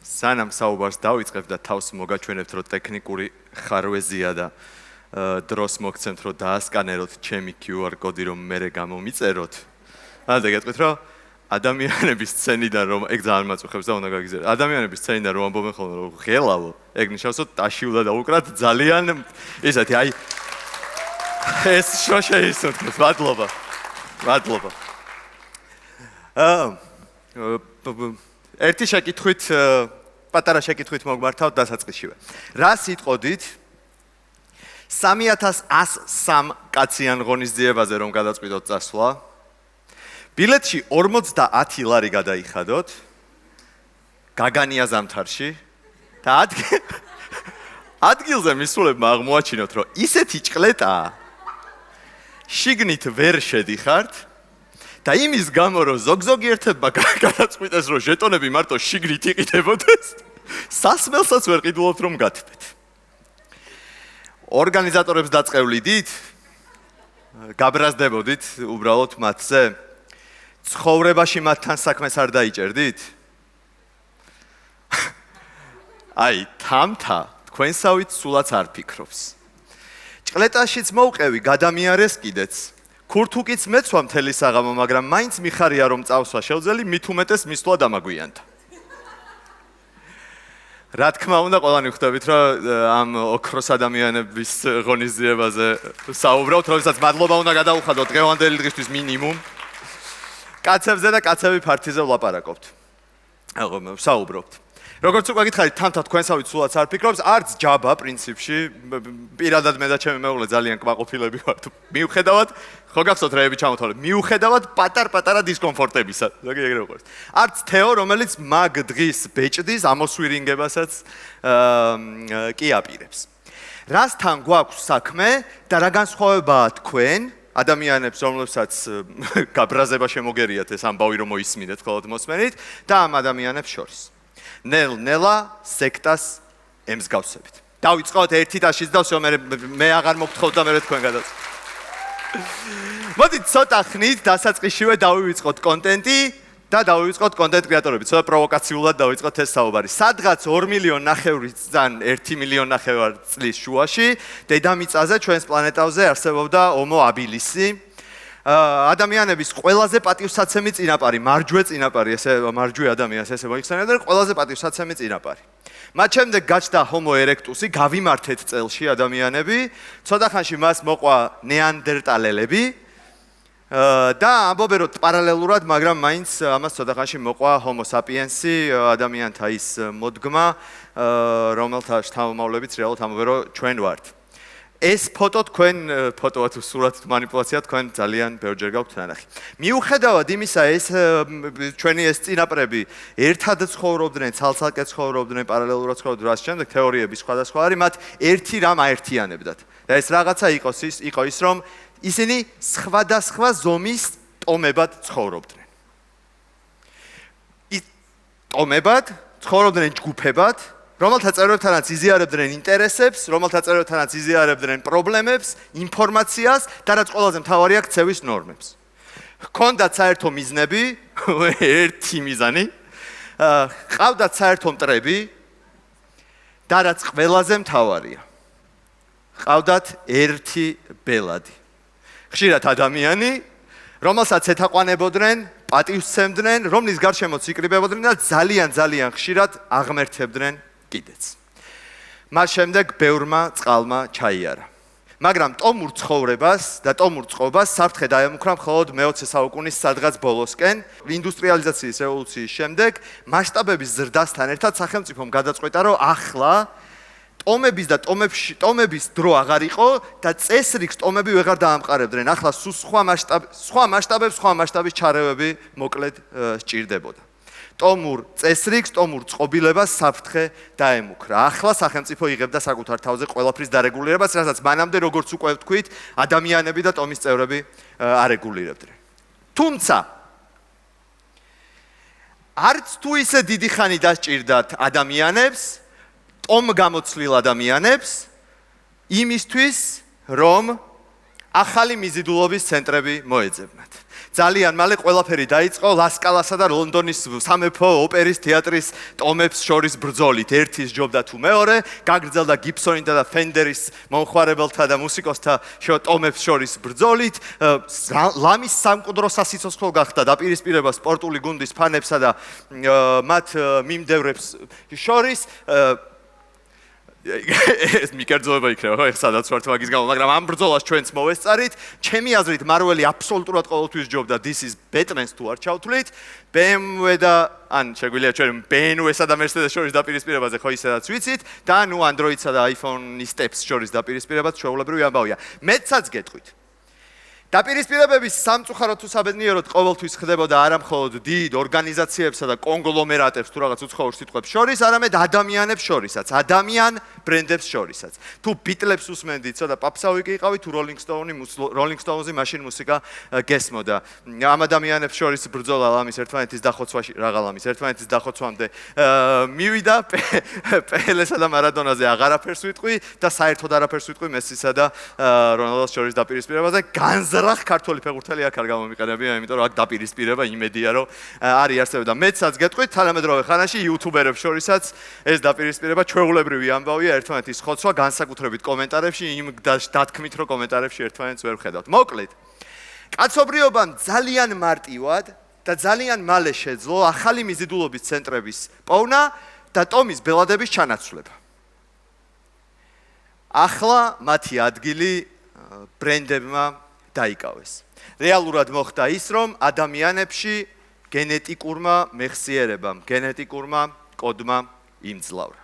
სანამ საუბარს დავიწყებ და თავს მოგაჩვენებთ, რომ ტექნიკური ხარვეზია და დროს მოგცემთ, რომ დაასკანეროთ ჩემი QR კოდი, რომ მერე გამომიწეროთ. და გეტყვით, რომ ადამიანების სცენიდან რომ ეგ ძალიან მაწუხებს და უნდა გაგიზიაროთ. ადამიანების სცენიდან რომ ამბობენ ხოლმე რომ ღელავო, ეგ ნიშნავს, რომ ტაში უნდა დაუკრათ ძალიან ისეთი, აი ეს შეისურვეთ. მადლობა. ერთი შეკითხვით, პატარა შეკითხვით მოგმართავთ დასაწყისშივე. რა სიტყოდით 3103 კაციან ღონისძიებაზე რომ გადაწყვიტოთ წასვლა, ბილეთში 50 ლარი გადაიხადოთ, გაგანია ზამთარში და ადგილზე მისულებმა აღმოაჩინოთ, რომ ისეთი ჭყლეტაა, შიგნით ვერ შედიხართ და იმის გამო, რომ ზოგ-ზოგი ერთებმა გადაწყვიტეს, რომ ჟეტონები მარტო შიგნით იყიდებოდეს, სასმელსაც ვერ ყიდულობთ, რომ გათბეთ. ორგანიზატორებს დაწყევლიდით, გაბრაზდებოდით უბრალოდ მათზე. ცხოვრებაში მათთან საქმეს არ დაიჭერდით? აი, თამთა თქვენსავით სულაც არ ფიქრობს. ჭყლეტაშიც მოვყევი, გადამიარეს კიდეც. ქურთუკიც მეცვა მთელი საღამო, მაგრამ მაინც მიხარია რომ წავსვა შევძელი, მით უმეტეს მისვლა დამაგვიანდა. რა თქმა უნდა, ყველანი ხვდებით, რომ ამ ოქროს ადამიანების ღონისძიებაზე საუბრობთ, როდესაც მადლობა უნდა გადაუხადოთ დღევანდელი დღისთვის მინიმუმ. კაცებზე და კაცები ფართიზე ვლაპარაკობთ. საუბრობთ. როგორც უკვე გითხარით, თამთა თქვენსავით სულაც არ ფიქრობს, არც ჯაბა პრინციპში, პირადად მე და ჩემი მეუღლე ძალიან კმაყოფილები ვართ. მიუხედავად, ხო გახსოვთ რეები ჩამოთვალეთ, მიუხედავად პატარ-პატარა დისკომფორტებისა, ზოგი ეგრევე ყურს. არც თეო, რომელიც მაგ დღის ბეჭდის ამოსვირინგებასაც კი აპირებს. რასთან გვაქვს საქმე და რა განსხვავებაა თქვენ ადამიანებს, რომლებსაც გაბრაზება შემოგერიათ ეს ამბავი რომ მოისმინეთ ხოლმე მოსმენით და ამ ადამიანებს შორის. ნელ-ნელა სექტას ემსგავსებით. დავიწყოთ ერთი ტაშიც და მე აღარ მოგთხოვთ და მე თქვენ გადაწყვეტთ. მოდით ცოტა ხნით დასაწყისშივე დავივიწყოთ კონტენტი და დავივიწყოთ კონტენტ კრეატორები. ცოტა პროვოკაციულად დავიწყოთ ეს საუბარი. სადღაც 2,5 მილიონი წან 1,5 მილიონი წლის შუაში დედამიწაზე ჩვენს პლანეტაზე არსებობდა ჰომო აბილისი. ადამიანების ყველაზე პატივსაცემი წინაპარი, მარჯვე წინაპარი, ესე მარჯვე ადამიანს ესე მოიხსენებდნენ, ყველაზე პატივსაცემი წინაპარი. მათ შემდეგ გაჩნდა ჰომო ერექტუსი, გავიმართეთ წელში ადამიანები, ცოტა ხანში მას მოყვა ნეანდერტალელები და ამბობენ რომ პარალელურად, მაგრამ მაინც ამას ცოტა ხანში მოყვა ჰომო საპიენსი, ადამიანთა ის მოდგმა, რომელთა შთამომავლებიც რეალურად ამბობენ რომ ჩვენ ვართ. ეს ფოტო თქვენ ფოტოა თუ სურათ მანიპულაცია თქვენ ძალიან ბევრჯერ გაქვთ ნანახი. მიუხედავად იმისა, ეს ჩვენი ეს წინაპრები ერთად ცხოვრობდნენ, ცალ-ცალკე ცხოვრობდნენ, პარალელურად ცხოვრობდნენ, რაც შემდეგ თეორიები სხვადასხვა არის, მათ ერთი რამ აერთიანებდათ. და ეს რაღაცა იყო ის, რომ ისინი სხვადასხვა ზომის ტომებად ცხოვრობდნენ. ტომებად ცხოვრობდნენ ჯგუფებად, რომელთა წევრებთანაც იზიარებდნენ ინტერესებს, რომელთა წევრებთანაც იზიარებდნენ პრობლემებს, ინფორმაციას და რაც ყველაზე მთავარია, ქცევის ნორმებს. ჰქონდათ საერთო მიზნები, ერთი მიზანი, ჰყავდათ საერთო მტრები და რაც ყველაზე მთავარია, ჰყავდათ ერთი ბელადი. ხშირად ადამიანი, რომელსაც ეთაყვანებოდნენ, პატივსცემდნენ, რომლის გარშემოც იკრიბებოდნენ და ძალიან ხშირად აღმერთებდნენ კიდეც. მას შემდეგ ბევრმა წყალმა ჩაიარა. მაგრამ ტომურ ცხოვრებას და ტომურ წყობას საფრთხე დაემუქრა მხოლოდ მე-20 საუკუნის სადღაც ბოლოსკენ, ინდუსტრიალიზაციის რევოლუციის შემდეგ, მასშტაბების ზრდასთან ერთად სახელმწიფომ გადაწყვეტა, რომ ახლა ტომების და ტომების დრო აღარ იყო და წესრიგს ტომები ვეღარ დაამყარებდნენ. ახლა სხვა მასშტაბების ჩარევები მოკლედ სჭირდებოდა. ტომურ წესრიგს, ტომურ წყობილებას საფრთხე დაემუქრა. ახლა სახელმწიფო იღებდა საკუთარ თავზე ყველაფრის დარეგულირებას, რასაც მანამდე როგორც უკვე ვთქვით, ადამიანები და ტომის წევრები არეგულირებდნენ. თუმცა არც თუ ისე დიდი ხანი დასჭირდათ ადამიანებს, ტომ გამოცდილ ადამიანებს, იმისთვის, რომ ახალი მიზიდულობის ცენტრები მოეძებნათ. ძალიან მალე ყველაფერი დაიწყო ლასკალასა და ლონდონის სამეფო ოპერის თეატრის ტომებს შორის ბრძოლით. ერთის ჯობდა თუ მეორე, გაგრძელდა გიბსონისა და ფენდერის მომხმარებელთა და მუსიკოსთა ტომებს შორის ბრძოლით. ლამის სამკვდრო სასიცოცხლო გახდა დაპირისპირება სპორტული გუნდის ფანებსა და მათ მიმდევრებს შორის. ეს მიკერძოება იქნება ხო ეხლა სადაც ვართ მაგის გამო, მაგრამ ამ ბრძოლას ჩვენც მოვესწარით. ჩემი აზრით მარველი აბსოლუტურად ყოველთვის ჯობდა this is Batman-ს თუ არ ჩავთვლით. BMW და ან შეგვიძლია ჩვენ BMW-სა და Mercedes შორის დაპირისპირებაზე ხო ისედაც ვიცით და ნუ Android-სა და iPhone-ის შორის დაპირისპირებაც ჩვეულებრივი ამბავია. მეცაც გეტყვით. დაპირისპირებების სამწუხაროდ თუ საბედნიეროდ ყოველთვის ხდებოდა არა მხოლოდ დიდ ორგანიზაციებსა და კონგლომერატებს თუ რაღაც უცხოურ სიტყვებს შორის, არამედ ადამიანებს შორისაც, ადამიან ბრენდებს შორისაც. თუ ბიტლებს უსმენდით, ცოტა პაპსავი კი იყავით, თუ Rolling Stones-ი მაშინ მუსიკა გესმოდა. ამ ადამიანებს შორის ბრძოლა ლამის ერთმანეთის დახოცვაში, რაღაცის ერთმანეთის დახოცვამდე მივიდა. პელესა და მარადონაზე აღარაფერს ვიტყვი და საერთოდ არაფერს ვიტყვი მესსისა და რონალდოს შორის დაპირისპირებაზე. რახ ქართული ფეხბურთელი აქ არ გამომიყენებია, იმიტომ რომ აქ დაპირისპირება იმედია რომ არის არსებობდა. მეცაც გეტყვით, თანამედროვე ხანაში იუთუბერებს შორისაც ეს დაპირისპირება ჩვეულებრივი ამბავია, ერთმანეთის ხოცვა, განსაკუთრებით კომენტარებში, იმ დათქმით რომ კომენტარებში ერთმანეთს ვერ ხედავთ. მოკლედ, კაცობრიობამ ძალიან მარტივად და ძალიან მალე შეძლო ახალი მიზიდულობის ცენტრების პოვნა და ტომის ბელადების ჩანაცვლება. ახლა მათი ადგილი ბრენდებმა დაიკავეს. რეალურად მოხდა ის, რომ ადამიანებში გენეტიკურმა მეხსიერებამ, გენეტიკურმა კოდმა იმძლავრა.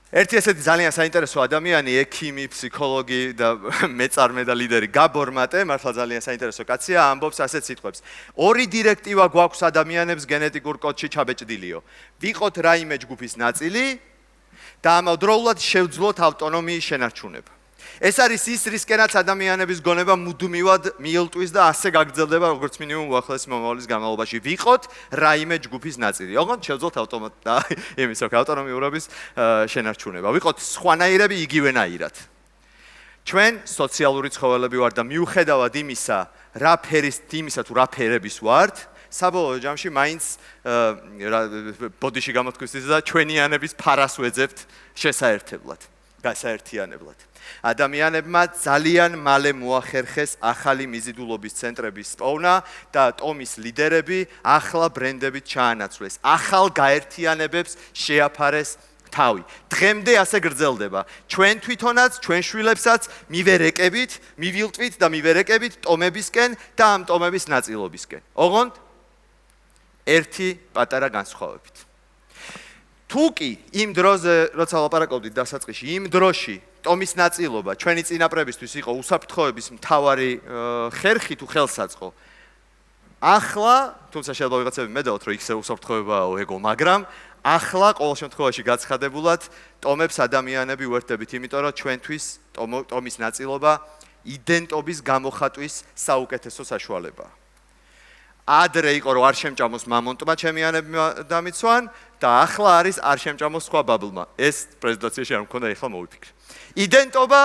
ერთი ესეთი ძალიან საინტერესო ადამიანი, ექიმი, ფსიქოლოგი და მეწარმე და ლიდერი გაბორ მატე, მართლა ძალიან საინტერესო კაცია, ამბობს ასეთ სიტყვებს. ორი დირექტივა გვაქვს ადამიანებს გენეტიკურ კოდში ჩაბეჭდილიო. ვიყოთ რაიმე ჯგუფის ნაწილი და ამავდროულად შევძლოთ ავტონომიის შენარჩუნება. ეს არის ის რისკენაც ადამიანების გონება მუდმივად მიელტვის და ასე გაგრძელდება როგორც მინიმუმ უახლესი მომავლის განმავლობაში. ვიყოთ რაიმე ჯგუფის ნაწილი. ოღონდ შევძლოთ ავტონომიურობის შენარჩუნება. ვიყოთ სხვანაირები იგივენაირად. ჩვენ სოციალური ცხოველები ვართ და მიუხედავად იმისა, რა ფერების ვართ, საბოლოო ჯამში მაინც ბოდიში გამოთქვისთვის და ჩვენიანების ფარას ვეძებთ შესაერთებლად, გასაერთიანებლად. ადამიანებმა ძალიან მალე მოახერხეს ახალი მიზიდულობის ცენტრების პოვნა და ტომის ლიდერები ახლა ბრენდებით ჩაანაცვლეს. ახალ გაერთიანებებს შეაფარეს თავი. დღემდე ასე გრძელდება. ჩვენ თვითონაც, ჩვენ შვილებსაც მივერეკებით, მივილტვით და მივერეკებით ტომებისკენ და ამ ტომების ნაწილობისკენ. ოღონდ ერთი პატარა განსხვავებით. თუ კი იმ დროზე, როცა ლაპარაკობდით დასაწყისში, იმ დროში ტომის ნაწილობა ჩვენი წინაპრებისთვის იყო უსაფრთხოების მთავარი ხერხი თუ ხელსაწყო. ახლა, თუმცა შეიძლება ვიღაცები მედაოთ, რომ იქ უსაფრთხოებაა ეგო, მაგრამ ახლა ყოველ შემთხვევაში გაცხადებულად ტომებს ადამიანები ვერთდებით, იმიტომ რომ ჩვენთვის ტომის ნაწილობა იდენტობის გამოხატვის საუკეთესო საშუალებაა. ადრე იყო რომ არ შემჭამოს მამონტმა ჩემიანებმა დამიცვან და ახლა არის არ შემჭამოს სხვა ბაბლმა. ეს პრეზენტაციაში არ მქონდა, ეხლა მოვიფიქრე. იდენტობა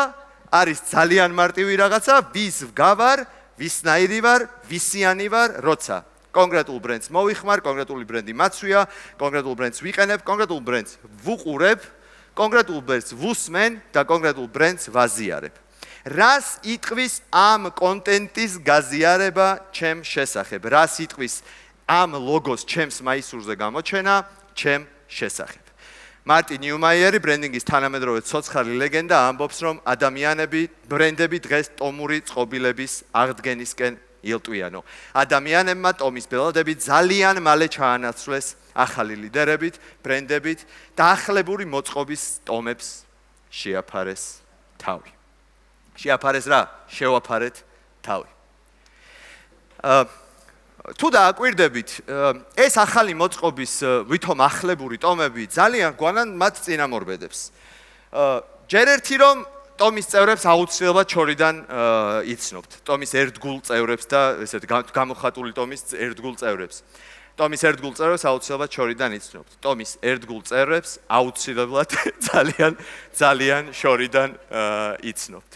არის ძალიან მარტივი რაღაცა, ვის ვგავარ, ვისნაირი ვარ, ვისიანი ვარ, როცა კონკრეტულ ბრენდს მოვიხმარ, კონკრეტული ბრენდი მაცვია, კონკრეტულ ბრენდს ვიყენებ, კონკრეტულ ბრენდს ვუყურებ, კონკრეტულ ბრენდს ვუსმენ და კონკრეტულ ბრენდს ვაზიარებ. რას იტყვის ამ კონტენტის გაზიარება ჩემ შესახებ? რას იტყვის ამ ლოგოს ჩემს მაისურზე გამოჩენა ჩემ შესახებ? მარტინ ნიუმაიერი, ბრენდინგის თანამედროვე ცოცხალი ლეგენდა, ამბობს, რომ ადამიანები, ბრენდები დღეს ტომური წყობილების აღდგენისკენ ილტვიანო. ადამიანებმა ტომის ბელადები ძალიან მალე ჩაანაცვლეს ახალი ლიდერებით, ბრენდებით და ახლებური მოწყობის ტომებს შეაფარეს თავი. შეაფარეს რა? შევაფარეთ თავი. თუ დააკვირდებით, ეს ახალი მოწყობის ვითომ ახლებური ტომები ძალიან გვანან მათ წინამორბედებს. ჯერ ერთი რომ ტომის წევრებს აუცილებლად შორიდან იცნობთ. ტომის ერთგულ წევრებს და ესეთ გამოხატული ტომის ერთგულ წევრებს. ტომის ერთგულ წევრებს აუცილებლად შორიდან იცნობთ. ტომის ერთგულ წევრებს აუცილებლად ძალიან შორიდან იცნობთ.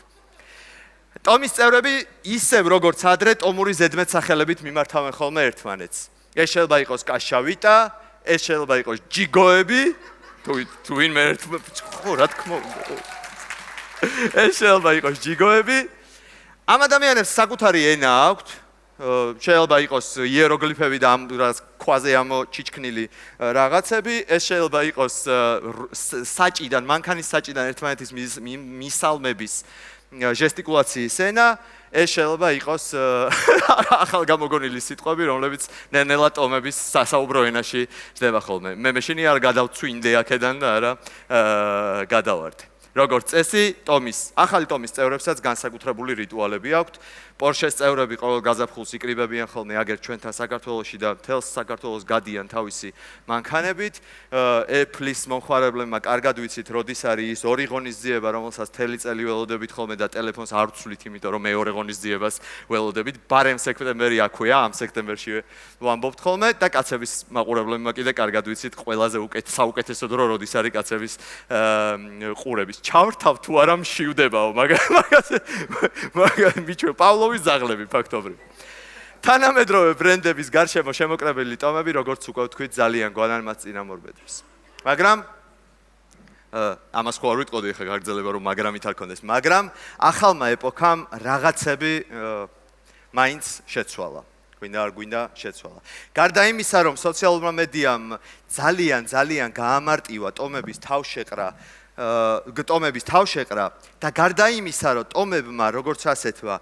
ტომის წევრები ისევ როგორც ადრე ტომური ზედმეტსახელებით მიმართავენ ხოლმე ერთმანეთს. ეს შეიძლება იყოს კაშავიტა, ეს შეიძლება იყოს ჯიგოები, თუ ვინმე ხო რა თქმა უნდა. ეს შეიძლება იყოს ჯიგოები. ამ ადამიანებს საკუთარი ენა აქვთ, შეიძლება იყოს იეროგლიფები და ამ ქვაზე ამოჩიჩქნილი რაღაცები, ეს შეიძლება იყოს საჭიდან, მანქანის საჭიდან ერთმანეთის მისალმების ჟესტიკულაციის ენა, ეს შეიძლება იყოს ახალგამოგონილი სიტყვები, რომლებიც ნელ-ნელა ტომების სასაუბრო ენაში ხდება ხოლმე. მე მეშინი არ გადავწვინდე აქედან და არა გადავარდე. როგორც წესი, ახალი ტომის წევრებსაც განსაკუთრებული რიტუალები აქვთ. პორშეს წევრები ყოველ გაზაფხულს იკრიბებიან ხოლმე აგერ ჩვენთან საქართველოში და მთელს საქართველოს გადიან თავისი მანქანებით. Apple-ის მომხმარებლებმა კარგად ვიცით, როდის არის ის ორი ღონისძიება, რომელსაც მთელი წელი ველოდებით ხოლმე და ტელეფონს არ ვცვლით, იმიტომ რომ მეორე ღონისძიებას ველოდებით. ბარემ სექტემბერი აქვეა, ამ სექტემბერში ვამბობთ ხოლმე და კაცების მაყურებლებმა კიდე კარგად ვიცით, ყველაზე საუკეთესო დრო როდის არის კაცების ყურების. ჩავრთავ თუ არა მშივდებაო, მაგაზე მიჩვე პავლოვის ზაღლები ფაქტობრივ. თანამედროვე ბრენდების გარშემო შემოკრებილი ტომები, როგორც უკვე ვთქვით, ძალიან გვანანმაც წინამორბედებს. მაგრამ ამას ხო არ ვიტყოდი ხა გაგრძელება რომ მაგრამით არ კონდეს, მაგრამ ახალმა ეპოქამ რაღაცები მაინც შეცვალა. გვინდა არ გვინდა შეცვალა. გარდა იმისა, რომ სოციალურმა მედიამ ძალიან გაამარტივა ტომების თავშეყრა და გარდა იმისა, რომ ტომებმა როგორც ასეთმა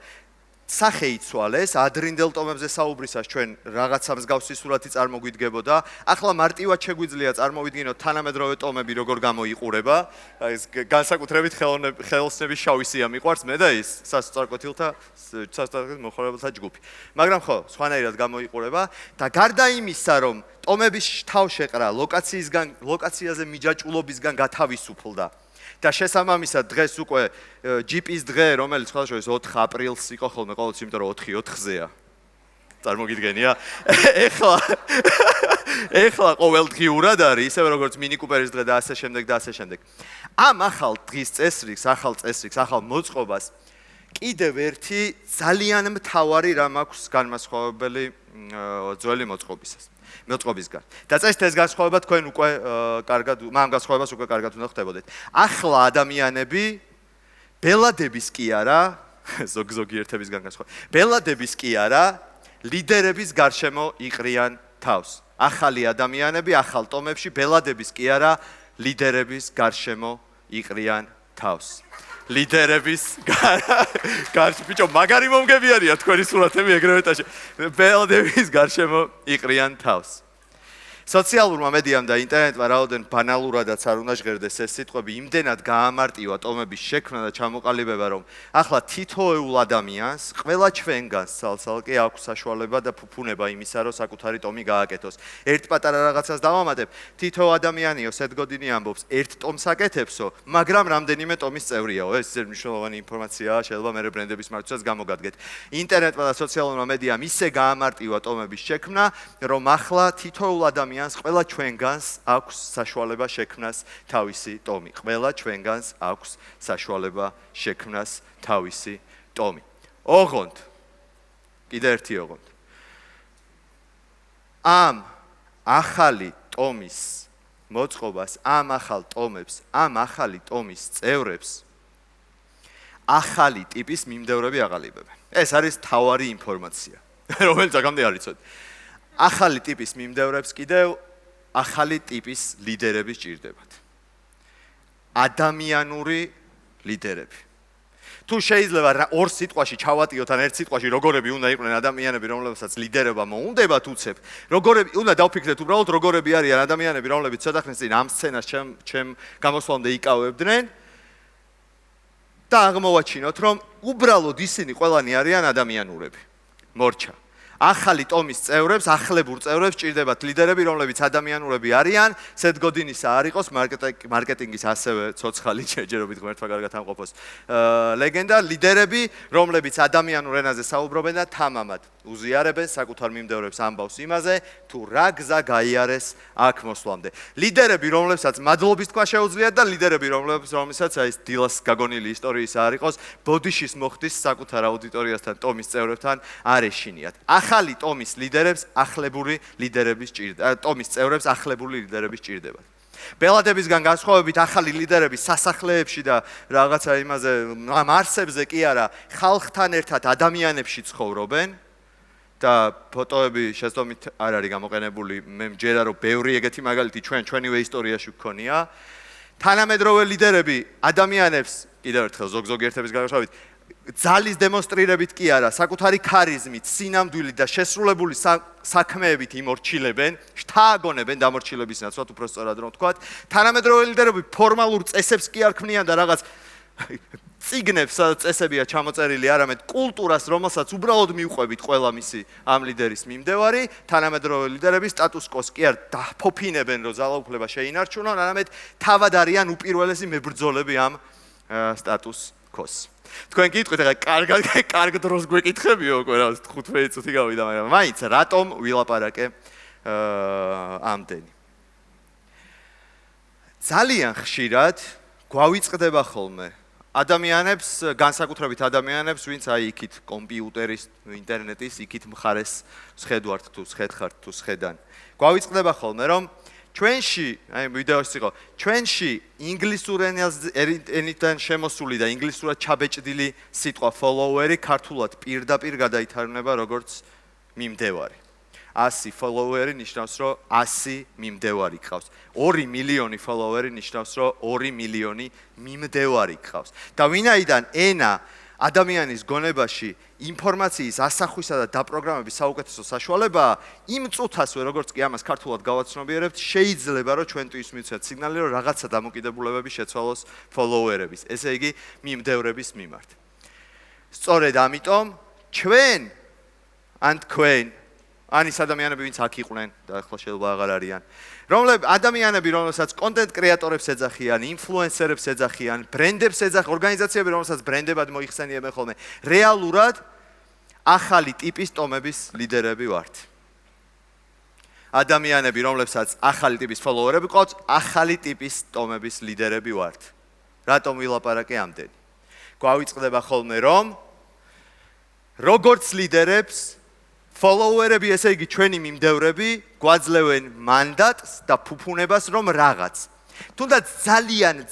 სახე იცვალეს, ადრინდელ ტომებზე საუბრისას ჩვენ რაღაცა მსგავსი სურათი წარმოგვიდგებოდა. ახლა მარტივად შეგვიძლია წარმოვიდგინოთ თანამედროვე ტომები როგორ გამოიყურება. ეს განსაკუთრებით ხელოსნების შავი სია მიყვარს მე და ის სასწორკვეთილთა მომხმარებელთა ჯგუფი. მაგრამ ხო, სხვანაირად გამოიყურება და გარდა იმისა, რომ ტომების თავშეყრა ლოკაციაზე მიჯაჭულობისგან გათავისუფლდა. და შესაბამისად დღეს უკვე ჯიპის დღე, რომელიც ხალხშორის 4 აპრილს იყო ხოლმე ყოველთვის, იმიტომ რომ 4-4-ზეა. წარმოგიდგენია? ეხლა ყოველდღიურად არის, ისევე როგორც მინი კუპერის დღე და ასე შემდეგ. ამ ახალ დღის წესრიგს, ახალ მოწყობას კიდევ ერთი ძალიან მთავარი რამ აქვს განმასხვავებელი ძველი მოწყობისგან. და წესით ეს განსხვავება თქვენ უკვე კარგად, ამ განსხვავებას უკვე კარგად უნდა ხვდებოდეთ. ახლა ადამიანები ბელადების კი არა, ზოგიერთებისგან განსხვავება. ბელადების კი არა, ლიდერების გარშემო იყრიან თავს. ახალი ადამიანები ახალ ტომებში ბელადების კი არა, ლიდერების გარშემო იყრიან თავს. ლიდერების ბიჭო, მაგარი მომგებიანია თქვენი სურათები ეგრევე ტაში. ბელადების გარშემო იყრიან თავს. სოციალურმა მედიამ და ინტერნეტმა რაოდენ ბანალურადაც არ უნდა ჟღერდეს ეს სიტყვები, იმდენად გაამარტივა ტომების შექმნა და ჩამოყალიბება, რომ ახლა თითოეულ ადამიანს, ყველა ჩვენგანს ცალ-ცალკე აქვს საშუალება და ფუფუნება იმისა, რომ საკუთარი ტომი გააკეთოს. ერთ პატარა რაღაცას დავამატებ, თითო ადამიანიო, სეთგოდინი ამბობს, ერთ ტომს აკეთებსო, მაგრამ რამდენიმე ტომის წევრიაო. ეს მნიშვნელოვანი ინფორმაციაა, შეიძლება მე ბრენდების მართვის გამოგადგეთ. ინტერნეტმა და სოციალურმა მედიამ ისე გაამარტივა ტომების შექმნა, რომ ახლა თითოეულ ადამიანს ყველა ჩვენგანს აქვს საშუალება შექმნას თავისი ტომი. ყველა ჩვენგანს აქვს საშუალება შექმნას თავისი ტომი. ოღონდ, კიდე ერთი ოღონდ. ამ ახალი ტომის მოწყობას, ამ ახალ ტომებს, ამ ახალი ტომის წევრებს ახალი ტიპის მიმდევრები აყალიბებენ. ეს არის თავარი ინფორმაცია, რომელიც აქამდე არ იცოდი. ახალი ტიპის მიმდევრებს კიდევ ახალი ტიპის ლიდერები სჭირდებათ. ადამიანური ლიდერები. თუ შეიძლება ორ სიტყვაში ჩავატიოთ ან ერთ სიტყვაში როგორები უნდა იყვნენ ადამიანები, რომლებსაც ლიდერობა მოუნდებათ უცებ, როგორები უნდა დავფიქრდეთ უბრალოდ როგორები არიან ადამიანები, რომლებიც ცოტა ხნის წინ ამ სცენას ჩემ გამოსვლამდე იკავებდნენ და აღმოვაჩინოთ, რომ უბრალოდ ისინი ყველანი არიან ადამიანურები. მორჩა. ახალი ტომის წევრებს, ახლებურ წევრებს სჭირდებათ ლიდერები, რომლებიც ადამიანურები არიან, სეთგოდინისა არ იყოს, მარკეტინგის ასევე ცოცხალი ჯერჯერობით ღმერთმა კარგად ამყოფოს. ლეგენდა ლიდერები, რომლებიც ადამიანურ ენაზე საუბრობენ და თამამად. უზიარებენ საკუთარ მიმდევრებს ამბავს იმაზე, თუ რა გზა გაიარეს აქ მოსვლამდე. ლიდერები, რომლებსაც მადლობის თქვა შეუძლიათ და ლიდერები, რომლებსაც აი ეს დილას გაგონილი ისტორიის არ იყოს, ბოდიშის მოხდის საკუთარ აუდიტორიასთან, ტომის წევრებთან არ ეშინიათ. ახალი ტომის ლიდერებს ახლებული ლიდერების ჭირდება. ტომის წევრებს ახლებული ლიდერების ჭირდება. ბელადებისგან განსხვავებით ახალი ლიდერები სასახლეებში და რაღაცა იმაზე ამ არსებზე კი არა, ხალხთან ერთად ადამიანებში ცხოვრობენ და ფოტოები შესდომით არ არის გამოყენებული, მე მჯერა რომ ბევრი ეგეთი მაგალითი ჩვენივე ისტორიაში გქონია. თანამედროვე ლიდერები ადამიანებს კიდევ ერთხელ ზოგ-ზოგიერთების განსხვავებით ძალის დემონსტრირებით კი არა, საკუთარი ქარიზმით, სინამდვილით და შესრულებული საქმეებით იმორჩილებენ, შთააგონებენ დამორჩილების ნაცვლად, უფრო სწორად რომ ვთქვათ. თანამედროვე ლიდერები ფორმალურ წესებს კი არ ქმნიან და რაღაც წიგნებს, სადაც წესებია ჩამოწერილი, არამედ კულტურას, რომელსაც უბრალოდ მიუყვებით ყველა მისი ამ ლიდერის მიმდევარი. თანამედროვე ლიდერები სტატუს კოს კი არ დაფოფინებენ, რომ ძალაუფლება შეინარჩუნონ, არამედ თავად არიან უპირველესი მებრძოლები ამ სტატუს კოს. თქვენ გიტყვით, ახლა კარგ დროს გვეკითხებიო, უკვე რა 15 წუთი გავიდა, მაგრამ მაინც რატომ ვილაპარაკე ამდენი. ძალიან ხშირად გვავიწყდება ხოლმე ადამიანებს, განსაკუთრებით ადამიანებს, ვინც აი იქით კომპიუტერის, ინტერნეტის, იქით მხარეს შეხედვართ თუ შეხედხართ თუ შეხედან. გვავიწყდება ხოლმე, რომ ჩვენში, აი ვიდეოში იყო, ჩვენში ინგლისურ ენიდან შემოსული და ინგლისურად ჩაბეჭდილი სიტყვა follower-ი ქართულად პირდაპირ გადაითარგმნება როგორც მიმდევარი. 100 follower-ი ნიშნავს, რომ 100 მიმდევარი გყავს. 2 მილიონი follower-ი ნიშნავს, რომ 2 მილიონი მიმდევარი გყავს. და ვინაიდან ენა ადამიანის გონებაში ინფორმაციის ასახვისა და დაპროგრამების საუკეთესო საშუალებაა, იმ წუთასვე, როგორც კი ამას ქართულად გავაცნობიერებთ, შეიძლება რომ ჩვენთვის მიცეთ სიგნალი, რომ რაღაცა დამოკიდებულებები შეცვალოს follower-ების, ესე იგი მიმდევრების მიმართ. სწორედ ამიტომ ჩვენ ან თქვენ ან ის ადამიანები, ვინც აქ იყვნენ და ახლა შეიძლება აღარ არიან, ადამიანები, რომელსაც კონტენტ კრეატორებს ეძახიან, ინფლუენსერებს ეძახიან, ბრენდებს ეძახიან, ორგანიზაციები, რომელსაც ბრენდებად მოიხსენიებენ ხოლმე, რეალურად ახალი ტიპის ტომების ლიდერები ვართ. ადამიანები, რომლებსაც ახალი ტიპის follower-ები ყავს, ახალი ტიპის ტომების ლიდერები ვართ. რატომ ვილაპარაკე ამდენი? გვავიწყდება ხოლმე, რომ როგორც ლიდერებს follower-ები, ესე იგი ჩვენი მიმდევრები, გვაძლევენ მანდატს და ფუფუნებას, რომ რაღაც. თუნდაც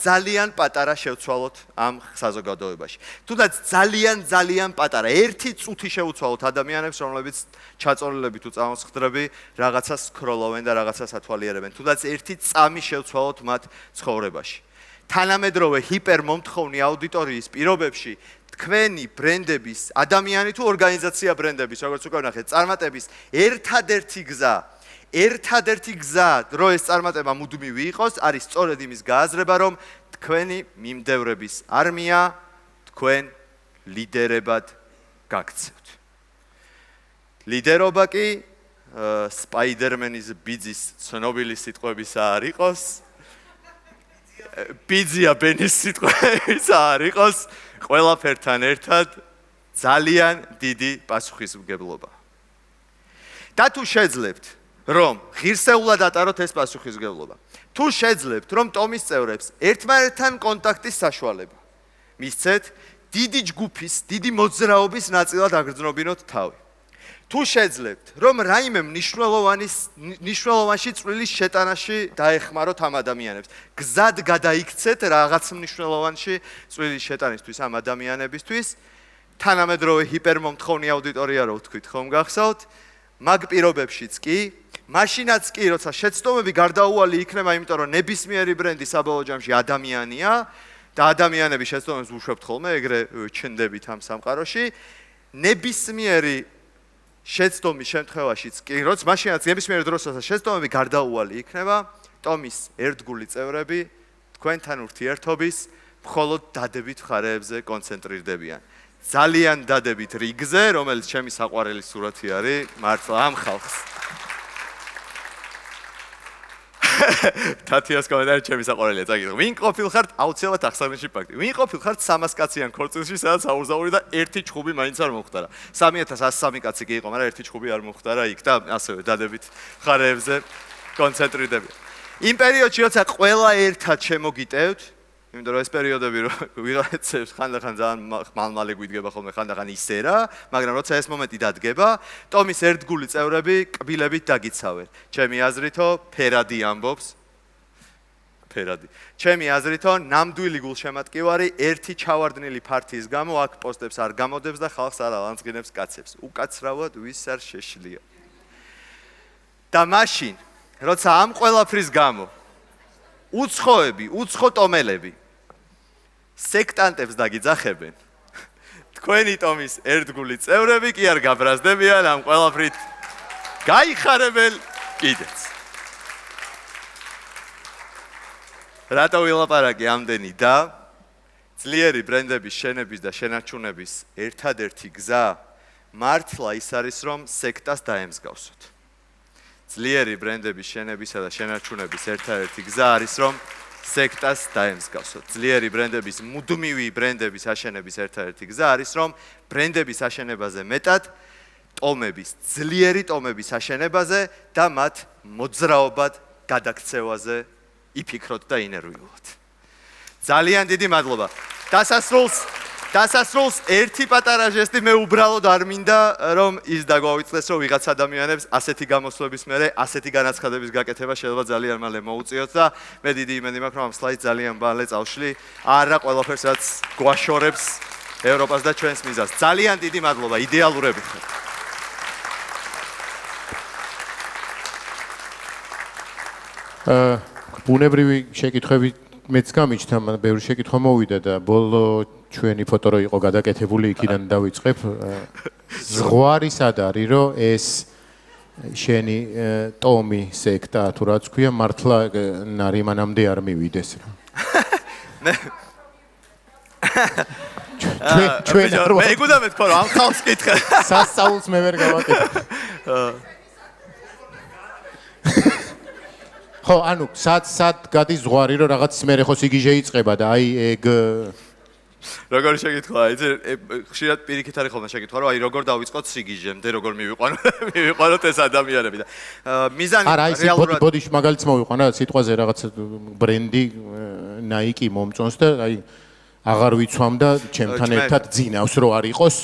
ძალიან პატარა შევცვალოთ ამ საზოგადოებაში. თუნდაც ძალიან პატარა, 1 წუთი შევცვალოთ ადამიანებს, რომლებიც ჩაწოლილები თუ წამოსხდრები, რაღაცას სკროლოვენ და რაღაცას ათვალიერებენ. თუნდაც 1 წამი შევცვალოთ მათ ცხოვრებაში. თანამედროვე ჰიპერმომთხოვნი აუდიტორიის პირობებში თქვენი ბრენდების, ადამიანი თუ ორგანიზაცია ბრენდების, როგორც უკვე ვნახეთ, წარმატების ერთადერთი გზა, რომ ეს წარმატება მუდმივი იყოს, არის სწორედ იმის გააზრება, რომ თქვენი მიმდევრების არმია თქვენ ლიდერებად გაქცევთ. ლიდერობა კი სპაიდერმენის ბიძის ცნობილი სიტყვებისა არ იყოს, ბიძია ბენის სიტყვებისა არ იყოს, ყველაფერთან ერთად ძალიან დიდი პასუხისმგებლობა. და თუ შეძლებთ, რომ ღირსეულად ატაროთ ეს პასუხისმგებლობა, თუ შეძლებთ, რომ ტომის წევრებს ერთმანეთთან კონტაქტის საშუალება მისცეთ, დიდი ჯგუფის, დიდი მოძრაობის ნაწილად აგრძნობინოთ თავი. თუ შეძლებთ, რომ რაიმე მნიშვნელოვანში წვლილის შეტანაში დაეხმაროთ ამ ადამიანებს, გზად გადაიქცეთ რაღაც მნიშვნელოვანში წვლილის შეტანისთვის ამ ადამიანებისთვის, თანამედროვე ჰიპერმომთხოვნი აუდიტორია რო ვთქვით, ხომ გახსოვთ? მაგ პირობებშიც კი, მაშინაც კი, როცა შეცდომები გარდაუვალი იქნება, იმიტომ რომ ნებისმიერი ბრენდი საბოლოო ჯამში ადამიანია და ადამიანები შეცდომებს უშვებთ ხოლმე, ეგრე ჩნდებით ამ სამყაროში, ნებისმიერი შეცდომის შემთხვევაშიც კი, როცა მაშინაც ნებისმიერ დროს შეცდომები გარდაუვალი იქნება, ტომის ერთგული წევრები თქვენთან ურთიერთობის მხოლოდ დადებით მხარეებზე კონცენტრირდებიან. ძალიან დადებით რიგზე, რომელიც ჩემი საყვარელი სურათი არის მართლა ამ ხალხს. თათიას კომენტარი ჩემი საყვარელია, წაგიდო. ვინ ყოფილხართ აუცილებლად ახსოვნიში ფაქტი. ვინ ყოფილხართ 300 კაციან ქორწილში, სადაც აურზაური და ერთი ჩხუბი მაინც არ მოხვდარა. 3103 კაცი კი იყო, მაგრამ ერთი ჩხუბი არ მოხვდარა იქ და ასევე დადებით ხარეებზე კონცენტრირდები. იმ პერიოდში როცა ყველა ერთად შემოგიტევთ, იმიტომ რომ ეს პერიოდები რომ ვიღაცებს ხანდახან ძალიან მალმალე გვიდგება ხოლმე, ხანდახან ისე რა, მაგრამ როცა ეს მომენტი დადგება, ტომის ერთგული წევრები კბილებით დაგიცავენ. ჩემი აზრითო, ფერადი ამბობს. ფერადი. ჩემი აზრითო, ნამდვილი გულშემატკივარი ერთი ჩავარდნილი ფართიის გამო აქ პოსტებს არ გამოდებს და ხალხს არ ალანძღინებს კაცებს. უკაცრავად ვის არ შეშლია. და მაშინ, როცა ამ ყველაფრის გამო უცხოები, უცხო ტომელები სექტანტებს დაგიძახებენ. თქვენი ტომის ერთგული წევრები კი არ გაბრაზდებიან ამ ყველაფრით. გაიხარებენ კიდეც. რატო ვილაპარაკე ამდენი და ძლიერი ბრენდების შენების და შენარჩუნების ერთადერთი გზა მართლა ის არის რომ სექტას დაემსგავსოთ. ძლიერი ბრენდების შენებისა და შენარჩუნების ერთადერთი გზა არის რომ სექტას დაემსგავსოთ. ძლიერი ბრენდების მუდმივი ბრენდების აშენების ერთადერთი გზა არის რომ ბრენდების აშენებაზე მეტად ტომების, ძლიერი ტომების აშენებაზე და მათ მოძრაობად გადაქცევაზე იფიქროთ და ინერვიულოთ. ძალიან დიდი მადლობა. დასასრულს ერთი პატარა ჟესტი მე უბრალოდ არ მინდა რომ ის დაგვავიწყდეს რომ ვიღაც ადამიანებს ასეთი გამოსვლების მერე ასეთი განაცხადების გაკეთება შეიძლება ძალიან მალე მოუწიოთ და მე დიდი იმედი მაქვს რომ ამ სლაიდს ძალიან მალე წავშლი არა ყველაფერს რაც გვაშორებს ევროპას და ჩვენს მიზანს. ძალიან დიდი მადლობა, იდეალურები ხართ. ბუნებრივი შეკითხვები მეც გამიჩნდა, მაგრამ ბევრი შეკითხვა მოვიდა და ბოლო ჩვენი ფოტო რო იყო გადაკეთებული, იქიდან დავიწყებ. ზღვარი სად არის, რომ ეს შენი ტომი სექტა თუ რაც ქვია, მართლა ნარიმანამდე არ მივიდეს რა. ჩვენ მე გუდა მეთქვა რომ ამ ხალხს კითხე. სასწაულს მე ვერ გავაკეთე. ხო, ანუ სად გადის ზღვარი, რომ რაღაც მერე ხო სიგიჟე იწყება და აი ეგ როგორ შეკითხვა, იცი, ხშირად პირიქით არის ხოლმე შეკითხვა, რომ აი როგორ დავიწყოთ სიგიჟემდე, როგორ მივიყვანოთ ეს ადამიანები და მიზანი რეალურად ბოდი მაგალითს მოვიყვანა სიტყვაზე რაღაც ბრენდი Nike მომწონს და აი აღარ ვიცვამ და ჩემთან ერთად ძინავს რო არ იყოს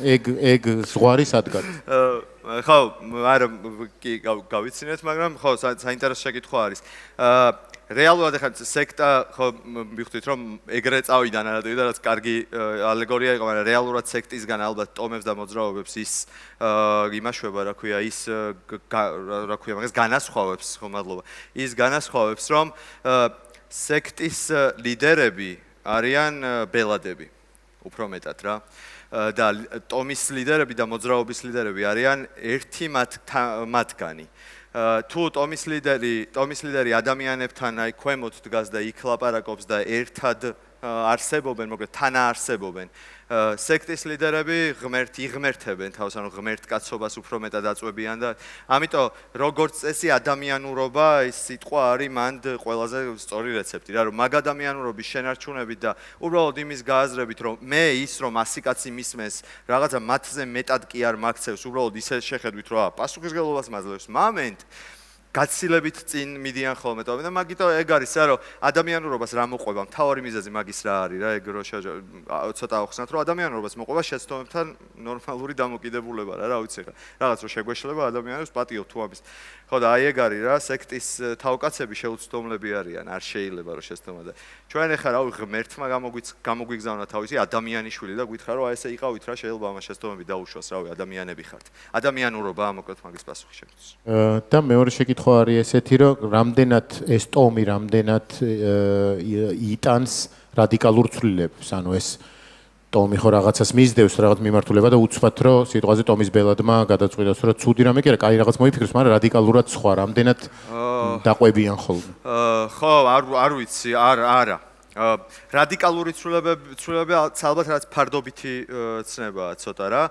ეგ ზღვარი სად გადის? ხო, არა კი გავიცინეთ, მაგრამ ხო საინტერესო შეკითხვა არის. რეალურად ახლა სექტა ხო მივხვდით რომ ეგრე წავიდა ნარატივი და რაც კარგი ალეგორია იყო, მაგრამ რეალურად სექტისგან ალბათ ტომებს და მოძრაობებს ის იმაშვება, რა ქვია, ის რა ქვია, მაგას განასხვავებს, ხო მადლობა. ის განასხვავებს რომ სექტის ლიდერები არიან ბელადები, უფრო მეტად რა. და ტომის ლიდერები და მოძრაობის ლიდერები არიან ერთი მათგანი. თუ ტომის ლიდერი ადამიანებთან აი ქვემოთ დგას და იქ ლაპარაკობს და ერთად არსებობენ, მოკლედ თანაარსებობენ. სექტის ლიდერები იღმერთებენ თავს, ანუ ღმერთკაცობას უფრო მეტად აწვევიან და ამიტომ როგორც წესი ადამიანურობა ის სიტყვა არის მანდ ყველაზე სწორი რეცეპტი, რა რომ მაგ ადამიანურობის შენარჩუნებით და უბრალოდ იმის გააზრებით რომ მე ის რომ 100 კაცი მისმენს რაღაცა მათზე მეტად კი არ მაქცევს, უბრალოდ ისე შეხედვით რომ პასუხისგებლობას მაძლევს მომენტ გაცილებით წინ მიდიან ხოლმე და მაგითო ეგ არის რა რომ ადამიანურობას რა მოყვება, მთავარი მიზეზი მაგის რა არის რა ეგ რო ცოტა ახსნათ რომ ადამიანურობას მოყვება შეცდომებთან ნორმალური დამოკიდებულება რა ვიცი ხა რაღაც რო შეგვეშლება ადამიანებს პატიო თუ ამის ხო და აი ეგ არის რა სექტის თავკაცები შეუცდომლები არიან არ შეიძლება რომ შეცდომა და ჩვენ ახლა რავი ღმერთმა გამოგვიგზავნა თავისი ადამიანიშვილი და გითხრა რომ აი ესე იყავით რა შეიძლება ამას შეცდომები დაუშვას რავი ადამიანები ხართ ადამიანურობაა მოკლედ მაგის პასუხი შეგვიძლია და მეორე შეკითხვა არის ესეთი რომ რამდენად ეს ტომი რამდენად იტანს რადიკალურ ცვლილებებს ანუ ეს ტომი ხო რაღაცას მისდევს რაღაც მიმართულება და უცბად რომ სიტყვაზე ტომის ბელადმა გადაწყვიტოს რომ ცუდი რამე კი არა კაი რაღაც მოიფიქროს მაგრამ რადიკალურად სხვა რამდენად დაყვებიან ხოლმე ხო არ ვიცი არა რადიკალური ცვლილებები ალბათ რაც ფარდობითი ცნებაა ცოტა რა.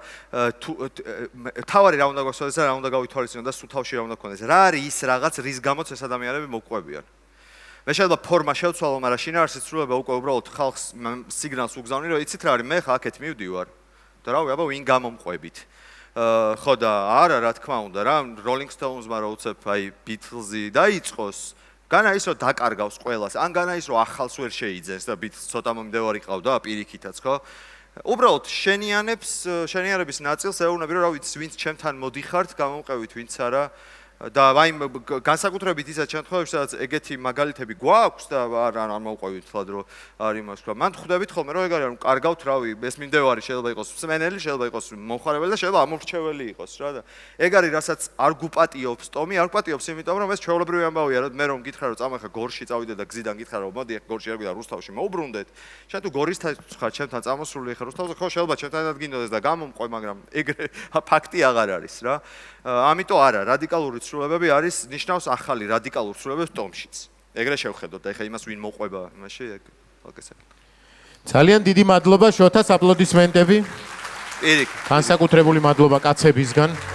თავარი რა უნდა გვახსოვდეს და რა უნდა გავითვალისწინოთ და სულ თავში რა უნდა გქონდეს. რა არის ის რაღაც რის გამოც ეს ადამიანები მოგყვებიან. მე შეიძლება ფორმა შევცვალო, მაგრამ შინაარსის ცვლილება უკვე უბრალოდ ხალხს სიგნალს უგზავნი, რომ იცით რა არის, მე ხა აქეთ მივდივარ. და რავი, აბა ვინ გამომყვებით. ხო და არა, რა თქმა უნდა რა, Rolling Stones-მა რო უცებ აი Beatles-ი დაიწყოს, განა ის რომ დაკარგავს ყველას, ან განა ის რომ ახალს ვერ შეიძენს და Beatles ცოტა მომდევარი ყავდა პირიქითაც, ხო? უბრალოდ შენიანების ნაწილს ეუბნები რომ რა ვიცი, ვინც ჩემთან მოდიხართ, გამომყევით, ვინც არა. და აი განსაკუთრებით ისაც შემთხვევებში სადაც ეგეთი მაგალითები გვაქვს და არ მოვყვევით თლად რომ არის იმას თქვა. მან ხვდებით ხოლმე რომ ეგ არის რომ კარგავთ რავი, ეს მიმდევარი შეიძლება იყოს მსმენელი, შეიძლება იყოს მომხარებელი და შეიძლება ამორჩეველი იყოს რა და ეგ არის რასაც არ გუპატიობს ტომი, არ გუპატიობს იმიტომ რომ ეს ჩვეულებრივი ამბავია რომ მე რომ გითხრა რომ წამახა გორში წავიდე და გზიდან გითხრა რომ მოდი აქ გორში არ გვიდა რუსთავში მოუბრუნდეთ. შენ თუ გორისთან ხარ ჩემთან წამოსული ხარ რუსთავზე ხო შეიძლება ჩემთანაც გინდოდეს და გამომყვე მაგრამ ეგრე ფაქტი აღარ არის რა. ამიტომ არა, რადიკალური ცვლილებები არის ნიშნავს ახალი რადიკალურ ცვლილებებს ტომშიც. ეგრე შევხედოთ და ეხლა იმას ვინ მოყვება იმაში ეგ ოკეი. ძალიან დიდი მადლობა შოთას აპლოდისმენტები. პირიქით. განსაკუთრებული მადლობა კაცებისგან.